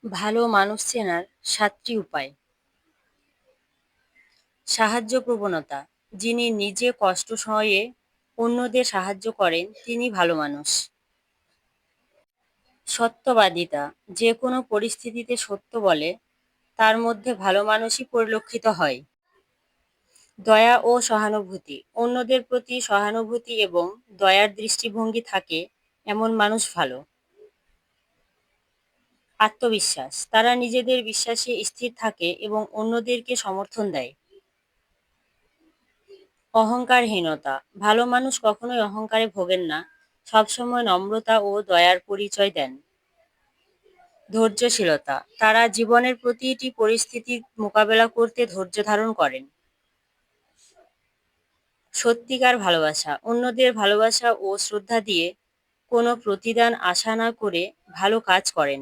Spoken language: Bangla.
ভালো মানুষ চেনার ৭টি উপায়। সাহায্য প্রবণতা। যিনি নিজে কষ্ট সয়ে অন্যদের সাহায্য করেন তিনি ভালো মানুষ। সত্যবাদিতা। যে কোনো পরিস্থিতিতে সত্য বলে তার মধ্যে ভালো মানুষই পরিলক্ষিত হয়। দয়া ও সহানুভূতি। অন্যদের প্রতি সহানুভূতি এবং দয়ার দৃষ্টিভঙ্গি থাকে এমন মানুষ ভালো। আত্মবিশ্বাস। তারা নিজেদের বিশ্বাসে স্থির থাকে এবং অন্যদেরকে সমর্থন দেয়। অহংকারহীনতা। ভালো মানুষ কখনোই অহংকারে ভোগেন না, সবসময় নম্রতা ও দয়ার পরিচয় দেন। ধৈর্যশীলতা। তারা জীবনের প্রতিটি পরিস্থিতি মোকাবেলা করতে ধৈর্য ধারণ করেন। সত্যিকার ভালোবাসা। অন্যদের ভালোবাসা ও শ্রদ্ধা দিয়ে কোনো প্রতিদান আশা না করে ভালো কাজ করেন।